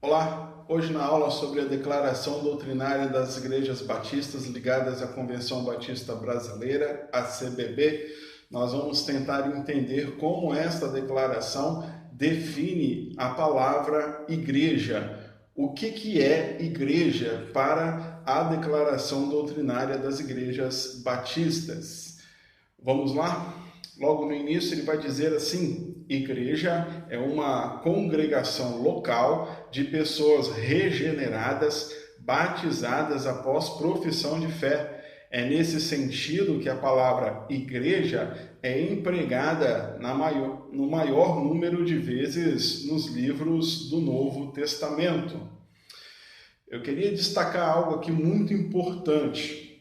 Olá, hoje na aula sobre a declaração doutrinária das igrejas batistas ligadas à Convenção Batista Brasileira, a CBB, nós vamos tentar entender como esta declaração define a palavra igreja. O que é igreja para a declaração doutrinária das igrejas batistas? Vamos lá? Logo no início ele vai dizer assim: igreja é uma congregação local de pessoas regeneradas, batizadas após profissão de fé. É nesse sentido que a palavra igreja é empregada no maior número de vezes nos livros do Novo Testamento. Eu queria destacar algo aqui muito importante.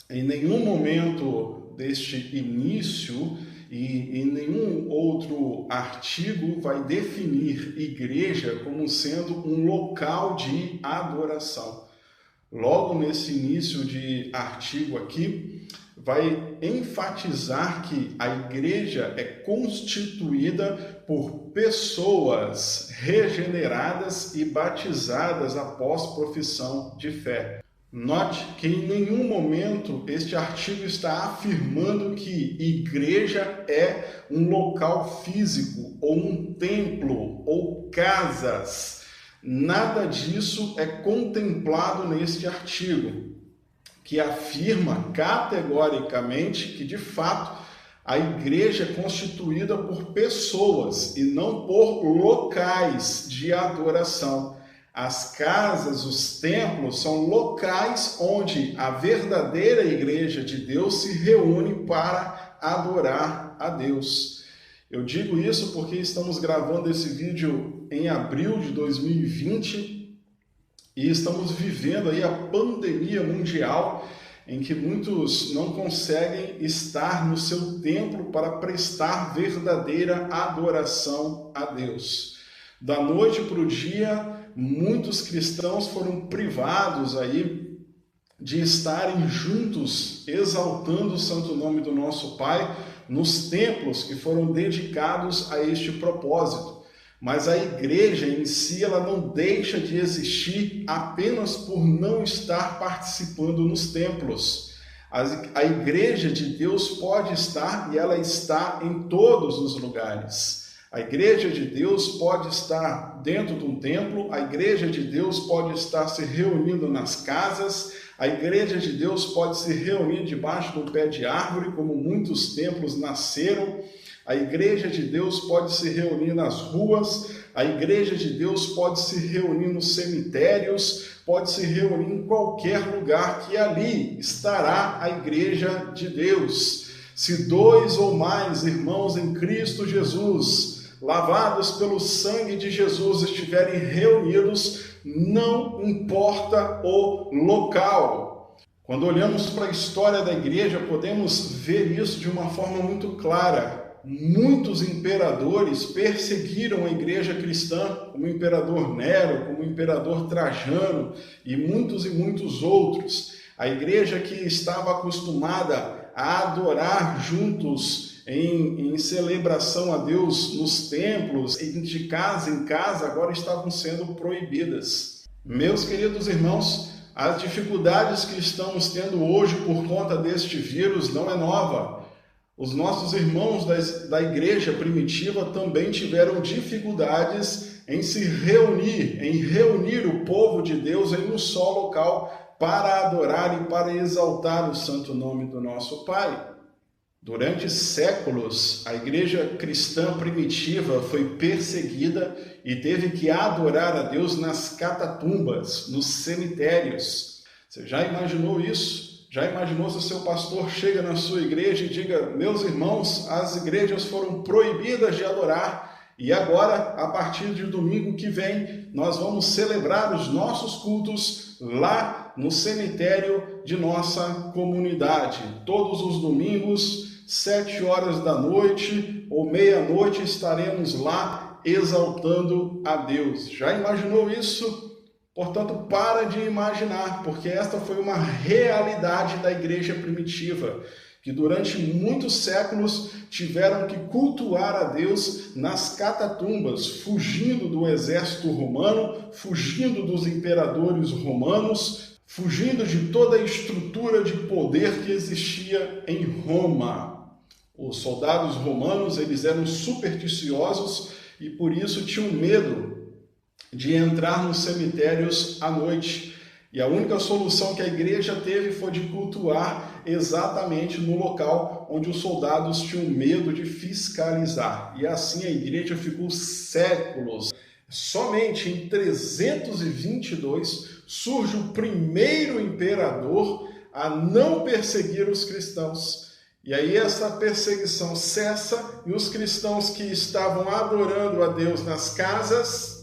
Em nenhum momento deste início e em nenhum outro artigo vai definir igreja como sendo um local de adoração. Logo nesse início de artigo aqui, vai enfatizar que a igreja é constituída por pessoas regeneradas e batizadas após profissão de fé. Note que em nenhum momento este artigo está afirmando que igreja é um local físico, ou um templo, ou casas. Nada disso é contemplado neste artigo, que afirma categoricamente que, de fato, a igreja é constituída por pessoas e não por locais de adoração. As casas, os templos, são locais onde a verdadeira igreja de Deus se reúne para adorar a Deus. Eu digo isso porque estamos gravando esse vídeo em abril de 2020 e estamos vivendo aí a pandemia mundial em que muitos não conseguem estar no seu templo para prestar verdadeira adoração a Deus. Da noite para o dia, muitos cristãos foram privados aí de estarem juntos exaltando o santo nome do nosso Pai nos templos que foram dedicados a este propósito. Mas a igreja em si, ela não deixa de existir apenas por não estar participando nos templos. A igreja de Deus pode estar e ela está em todos os lugares. A igreja de Deus pode estar dentro de um templo, a igreja de Deus pode estar se reunindo nas casas, a igreja de Deus pode se reunir debaixo do pé de árvore, como muitos templos nasceram. A igreja de Deus pode se reunir nas ruas, a igreja de Deus pode se reunir nos cemitérios, pode se reunir em qualquer lugar que ali estará a igreja de Deus. Se 2 ou mais irmãos em Cristo Jesus, lavados pelo sangue de Jesus, estiverem reunidos, não importa o local. Quando olhamos para a história da igreja, podemos ver isso de uma forma muito clara. Muitos imperadores perseguiram a igreja cristã, como o imperador Nero, como o imperador Trajano e muitos outros. A igreja que estava acostumada a adorar juntos em celebração a Deus nos templos, de casa em casa, agora estavam sendo proibidas. Meus queridos irmãos, as dificuldades que estamos tendo hoje por conta deste vírus não é nova. Os nossos irmãos da igreja primitiva também tiveram dificuldades em se reunir, em reunir o povo de Deus em um só local para adorar e para exaltar o santo nome do nosso Pai. Durante séculos, a igreja cristã primitiva foi perseguida e teve que adorar a Deus nas catatumbas, nos cemitérios. Você já imaginou isso? Já imaginou se o seu pastor chega na sua igreja e diga: meus irmãos, as igrejas foram proibidas de adorar e agora, a partir de domingo que vem, nós vamos celebrar os nossos cultos lá no cemitério de nossa comunidade. Todos os domingos, 7 horas da noite ou meia-noite, estaremos lá exaltando a Deus. Já imaginou isso? Portanto, para de imaginar, porque esta foi uma realidade da igreja primitiva. que durante muitos séculos tiveram que cultuar a Deus nas catatumbas, fugindo do exército romano, fugindo dos imperadores romanos, fugindo de toda a estrutura de poder que existia em Roma. Os soldados romanos, eles eram supersticiosos e por isso tinham medo de entrar nos cemitérios à noite. E a única solução que a igreja teve foi de cultuar exatamente no local onde os soldados tinham medo de fiscalizar. E assim a igreja ficou séculos. Somente em 322 surge o primeiro imperador a não perseguir os cristãos. E aí essa perseguição cessa e os cristãos que estavam adorando a Deus nas casas,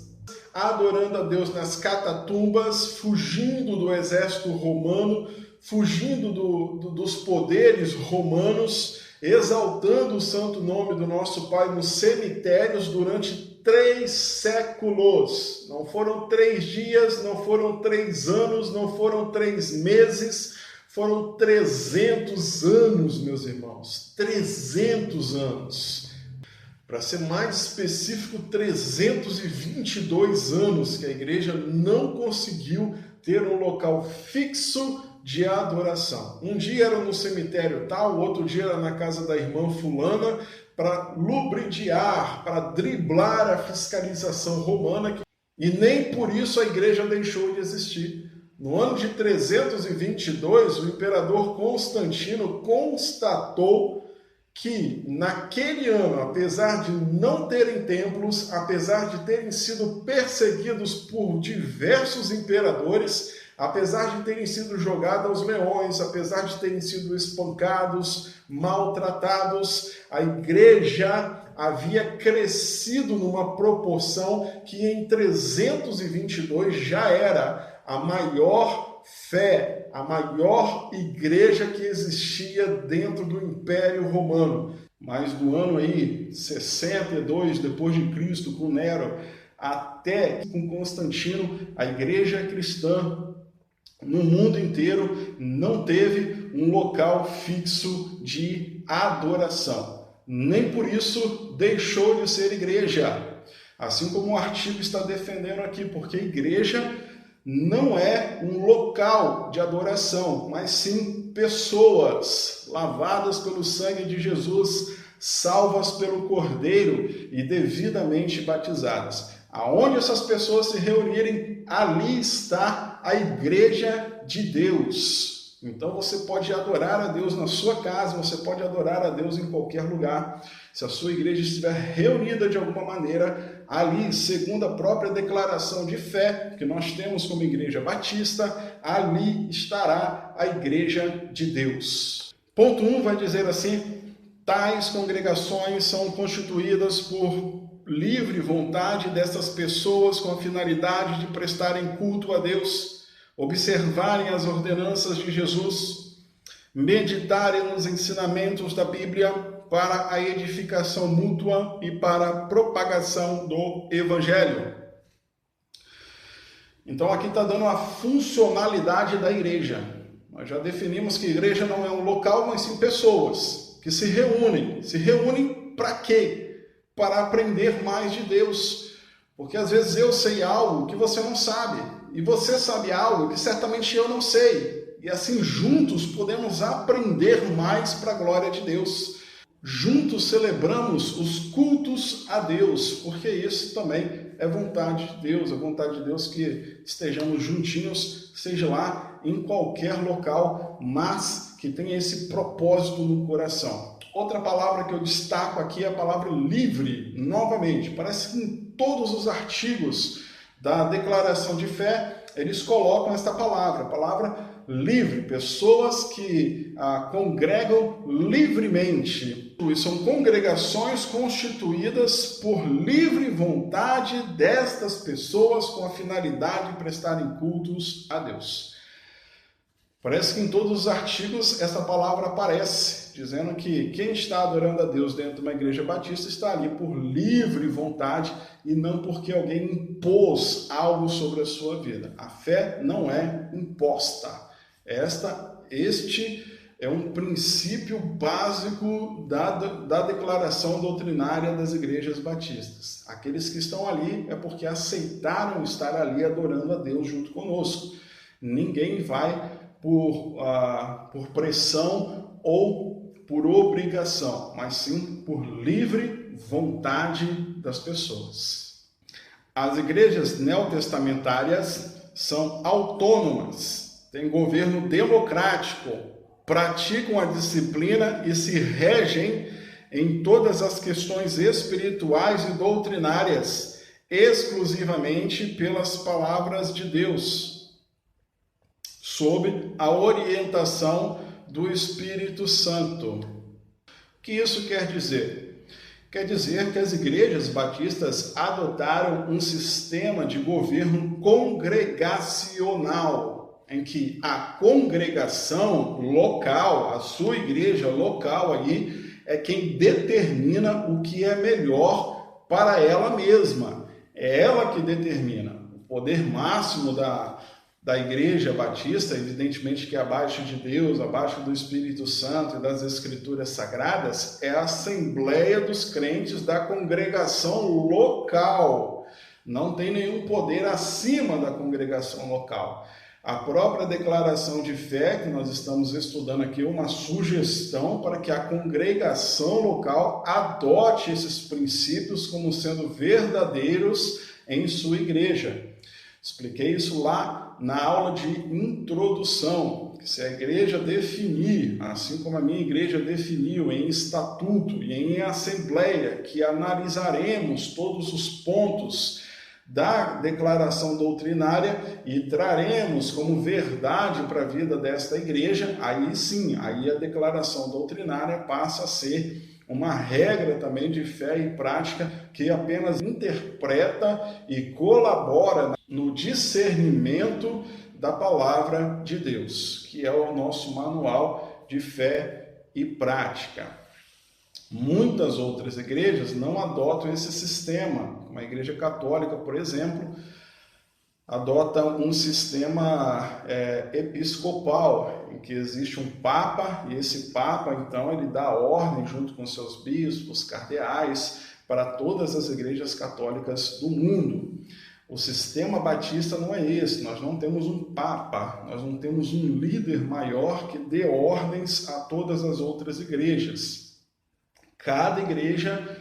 adorando a Deus nas catatumbas, fugindo do exército romano, fugindo dos poderes romanos, exaltando o santo nome do nosso Pai nos cemitérios durante 3 séculos. Não foram 3 dias, não foram 3 anos, não foram 3 meses, foram 300 anos, meus irmãos. 300 anos. Para ser mais específico, 322 anos que a igreja não conseguiu ter um local fixo de adoração. Um dia era no cemitério tal, outro dia era na casa da irmã fulana, para lubridiar, para driblar a fiscalização romana, e nem por isso a igreja deixou de existir. No ano de 322, o imperador Constantino constatou que naquele ano, apesar de não terem templos, apesar de terem sido perseguidos por diversos imperadores, apesar de terem sido jogados aos leões, apesar de terem sido espancados, maltratados, a igreja havia crescido numa proporção que em 322 já era a maior fé, a maior igreja que existia dentro do Império Romano. Mas do ano aí 62 depois de Cristo, com Nero, até com Constantino, a igreja cristã no mundo inteiro não teve um local fixo de adoração. Nem por isso deixou de ser igreja. Assim como o artigo está defendendo aqui, porque igreja não é um local de adoração, mas sim pessoas lavadas pelo sangue de Jesus, salvas pelo Cordeiro e devidamente batizadas. Aonde essas pessoas se reunirem, ali está a igreja de Deus. Então você pode adorar a Deus na sua casa, você pode adorar a Deus em qualquer lugar. Se a sua igreja estiver reunida de alguma maneira, ali, segundo a própria declaração de fé que nós temos como igreja batista, ali estará a igreja de Deus. Ponto 1 vai dizer assim: tais congregações são constituídas por livre vontade dessas pessoas com a finalidade de prestarem culto a Deus, observarem as ordenanças de Jesus, meditarem nos ensinamentos da Bíblia para a edificação mútua e para a propagação do Evangelho. Então aqui está dando a funcionalidade da igreja. Nós já definimos que igreja não é um local, mas sim pessoas que se reúnem. Se reúnem para quê? Para aprender mais de Deus. Porque às vezes eu sei algo que você não sabe. E você sabe algo que certamente eu não sei. E assim juntos podemos aprender mais para a glória de Deus. Juntos celebramos os cultos a Deus, porque isso também é vontade de Deus. É vontade de Deus que estejamos juntinhos, seja lá em qualquer local, mas que tenha esse propósito no coração. Outra palavra que eu destaco aqui é a palavra livre, novamente. Parece que em todos os artigos da declaração de fé, eles colocam esta palavra, a palavra livre. Pessoas que congregam livremente. E são congregações constituídas por livre vontade destas pessoas com a finalidade de prestarem cultos a Deus. Parece que em todos os artigos essa palavra aparece, dizendo que quem está adorando a Deus dentro de uma igreja batista está ali por livre vontade e não porque alguém impôs algo sobre a sua vida. A fé não é imposta. Este é um princípio básico da declaração doutrinária das igrejas batistas. Aqueles que estão ali é porque aceitaram estar ali adorando a Deus junto conosco. Ninguém vai por pressão ou por obrigação, mas sim por livre vontade das pessoas. As igrejas neotestamentárias são autônomas, têm governo democrático, praticam a disciplina e se regem em todas as questões espirituais e doutrinárias, exclusivamente pelas palavras de Deus, sob a orientação do Espírito Santo. O que isso quer dizer? Quer dizer que as igrejas batistas adotaram um sistema de governo congregacional, em que a congregação local, a sua igreja local aí, é quem determina o que é melhor para ela mesma. É ela que determina. O poder máximo da igreja batista, evidentemente que abaixo de Deus, abaixo do Espírito Santo e das Escrituras Sagradas, é a Assembleia dos Crentes da congregação local. Não tem nenhum poder acima da congregação local. A própria declaração de fé, que nós estamos estudando aqui, é uma sugestão para que a congregação local adote esses princípios como sendo verdadeiros em sua igreja. Expliquei isso lá na aula de introdução, que se a igreja definir, assim como a minha igreja definiu em estatuto e em assembleia, que analisaremos todos os pontos da declaração doutrinária e traremos como verdade para a vida desta igreja, aí sim, aí a declaração doutrinária passa a ser uma regra também de fé e prática que apenas interpreta e colabora no discernimento da palavra de Deus, que é o nosso manual de fé e prática. Muitas outras igrejas não adotam esse sistema. Uma igreja católica, por exemplo, adota um sistema episcopal, em que existe um papa, e esse papa, então, ele dá ordem junto com seus bispos, cardeais, para todas as igrejas católicas do mundo. O sistema batista não é esse, nós não temos um papa, nós não temos um líder maior que dê ordens a todas as outras igrejas. Cada igreja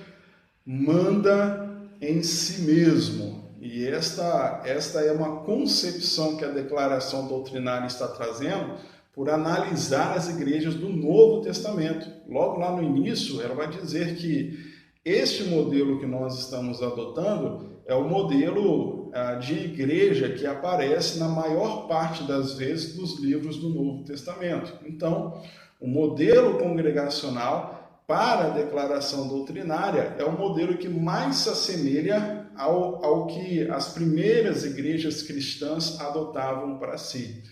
manda em si mesmo. E esta é uma concepção que a declaração doutrinária está trazendo por analisar as igrejas do Novo Testamento. Logo lá no início, ela vai dizer que este modelo que nós estamos adotando é o modelo de igreja que aparece na maior parte das vezes nos livros do Novo Testamento. Então, o modelo congregacional para a declaração doutrinária é o modelo que mais se assemelha ao que as primeiras igrejas cristãs adotavam para si.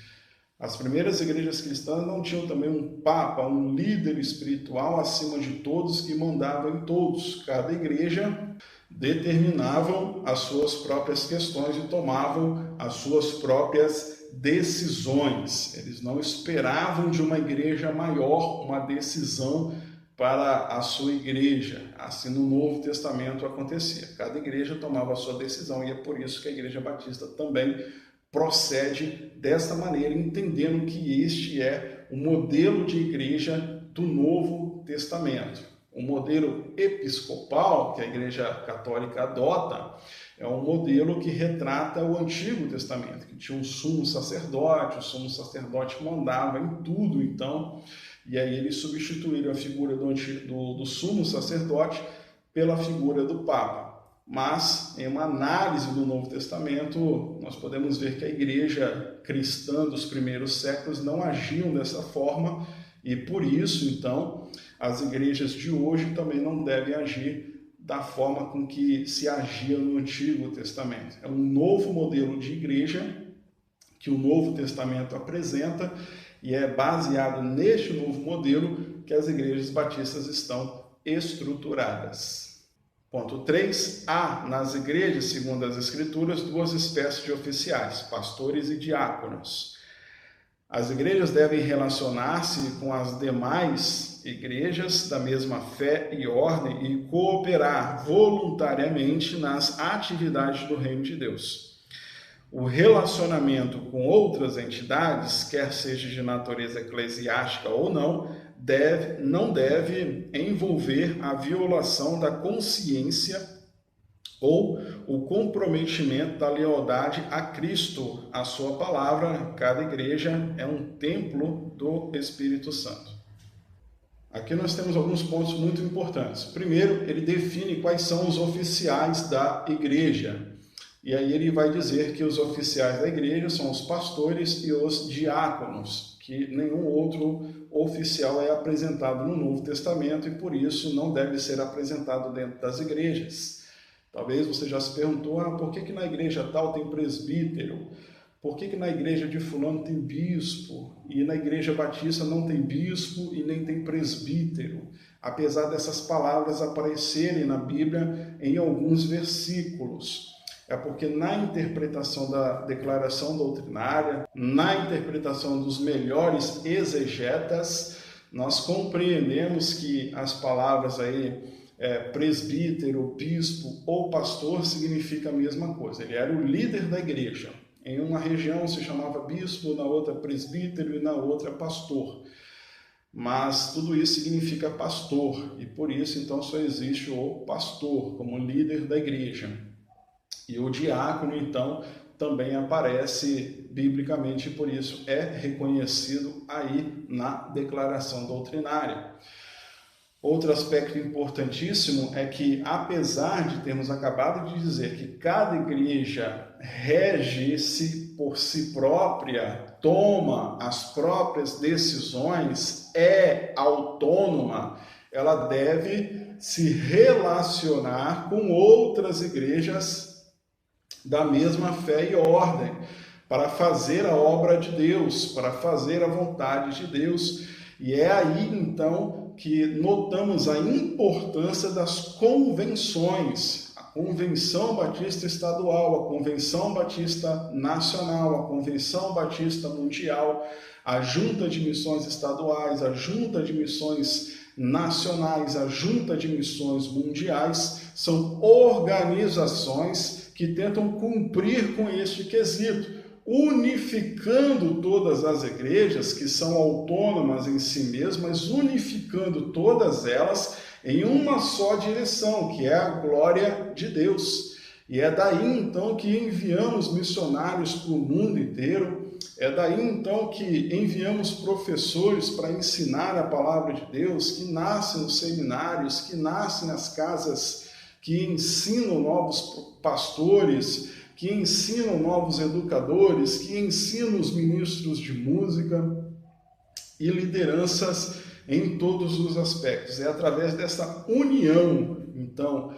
As primeiras igrejas cristãs não tinham também um papa, um líder espiritual acima de todos que mandava em todos. Cada igreja determinavam as suas próprias questões e tomavam as suas próprias decisões. Eles não esperavam de uma igreja maior uma decisão para a sua igreja. Assim no Novo Testamento acontecia. Cada igreja tomava a sua decisão e é por isso que a Igreja Batista também procede desta maneira, entendendo que este é o modelo de igreja do Novo Testamento. O modelo episcopal que a Igreja Católica adota é um modelo que retrata o Antigo Testamento, que tinha um sumo sacerdote, o sumo sacerdote mandava em tudo, então, e aí eles substituíram a figura do sumo sacerdote pela figura do Papa. Mas, em uma análise do Novo Testamento, nós podemos ver que a igreja cristã dos primeiros séculos não agiam dessa forma e, por isso, então, as igrejas de hoje também não devem agir da forma com que se agia no Antigo Testamento. É um novo modelo de igreja que o Novo Testamento apresenta e é baseado neste novo modelo que as igrejas batistas estão estruturadas. Ponto 3. Há nas igrejas, segundo as Escrituras, duas espécies de oficiais, pastores e diáconos. As igrejas devem relacionar-se com as demais igrejas da mesma fé e ordem e cooperar voluntariamente nas atividades do reino de Deus. O relacionamento com outras entidades, quer seja de natureza eclesiástica ou não deve envolver a violação da consciência ou o comprometimento da lealdade a Cristo, a sua palavra. Cada igreja é um templo do Espírito Santo. Aqui nós temos alguns pontos muito importantes. Primeiro, ele define quais são os oficiais da igreja. E aí ele vai dizer que os oficiais da igreja são os pastores e os diáconos, que nenhum outro oficial é apresentado no Novo Testamento e por isso não deve ser apresentado dentro das igrejas. Talvez você já se perguntou, por que na igreja tal tem presbítero? Por que na igreja de fulano tem bispo? E na igreja batista não tem bispo e nem tem presbítero? Apesar dessas palavras aparecerem na Bíblia em alguns versículos. É porque na interpretação da declaração doutrinária, na interpretação dos melhores exegetas, nós compreendemos que as palavras aí, presbítero, bispo ou pastor, significa a mesma coisa. Ele era o líder da igreja. Em uma região se chamava bispo, na outra presbítero e na outra pastor. Mas tudo isso significa pastor e por isso então só existe o pastor como líder da igreja. E o diácono então também aparece biblicamente e por isso é reconhecido aí na declaração doutrinária. Outro aspecto importantíssimo é que, apesar de termos acabado de dizer que cada igreja rege-se por si própria, toma as próprias decisões, é autônoma, ela deve se relacionar com outras igrejas da mesma fé e ordem, para fazer a obra de Deus, para fazer a vontade de Deus. E é aí, então, que notamos a importância das convenções, a Convenção Batista Estadual, a Convenção Batista Nacional, a Convenção Batista Mundial, a Junta de Missões Estaduais, a Junta de Missões Nacionais, a Junta de Missões Mundiais, são organizações que tentam cumprir com este quesito, unificando todas as igrejas, que são autônomas em si mesmas, unificando todas elas em uma só direção, que é a glória de Deus. E é daí então que enviamos missionários para o mundo inteiro, é daí então que enviamos professores para ensinar a palavra de Deus, que nascem nos seminários, que nascem nas casas, que ensinam novos pastores, que ensinam novos educadores, que ensinam os ministros de música e lideranças em todos os aspectos. É através dessa união, então,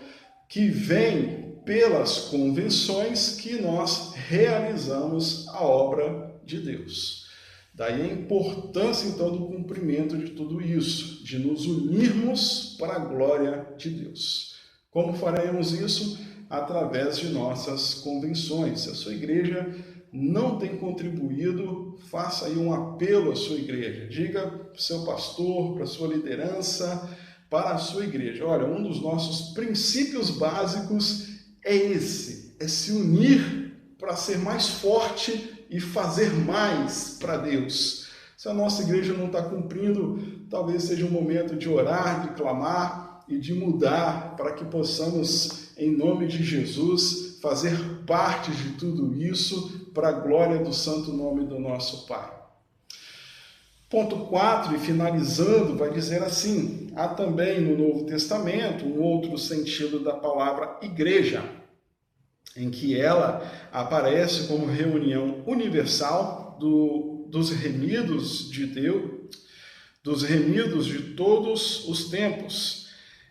que vem pelas convenções que nós realizamos a obra de Deus. Daí a importância, então, do cumprimento de tudo isso, de nos unirmos para a glória de Deus. Como faremos isso? Através de nossas convenções. Se a sua igreja não tem contribuído, faça aí um apelo à sua igreja. Diga para o seu pastor, para a sua liderança, para a sua igreja. Olha, um dos nossos princípios básicos é esse, é se unir para ser mais forte e fazer mais para Deus. Se a nossa igreja não está cumprindo, talvez seja um momento de orar, de clamar e de mudar para que possamos, em nome de Jesus, fazer parte de tudo isso para a glória do santo nome do nosso Pai. Ponto 4, e finalizando, vai dizer assim: há também no Novo Testamento um outro sentido da palavra igreja, em que ela aparece como reunião universal dos remidos de Deus, dos remidos de todos os tempos,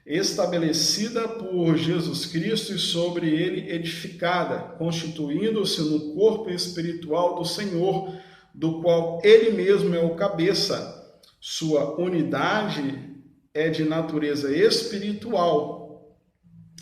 estabelecida por Jesus Cristo e sobre ele edificada, constituindo-se no corpo espiritual do Senhor, do qual ele mesmo é o cabeça. Sua unidade é de natureza espiritual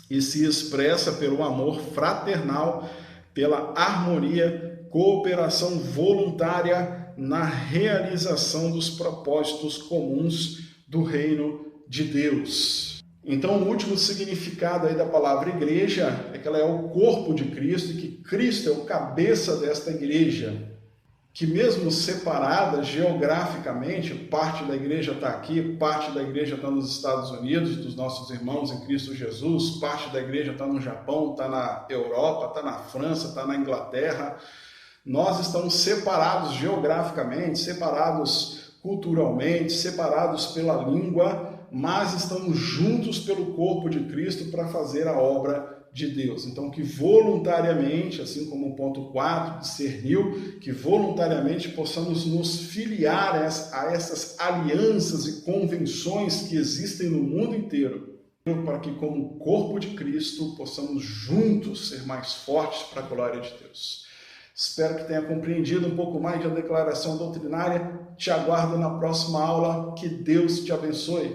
e se expressa pelo amor fraternal, pela harmonia, cooperação voluntária, na realização dos propósitos comuns do reino de Deus. Então, o último significado aí da palavra igreja é que ela é o corpo de Cristo e que Cristo é o cabeça desta igreja, que mesmo separada geograficamente, parte da igreja está aqui, parte da igreja está nos Estados Unidos, dos nossos irmãos em Cristo Jesus, parte da igreja está no Japão, está na Europa, está na França, está na Inglaterra. Nós estamos separados geograficamente, separados culturalmente, separados pela língua, mas estamos juntos pelo corpo de Cristo para fazer a obra de Deus. Então, que voluntariamente, assim como o ponto 4 discerniu, que voluntariamente possamos nos filiar a essas alianças e convenções que existem no mundo inteiro, para que, como corpo de Cristo, possamos juntos ser mais fortes para a glória de Deus. Espero que tenha compreendido um pouco mais da declaração doutrinária. Te aguardo na próxima aula. Que Deus te abençoe.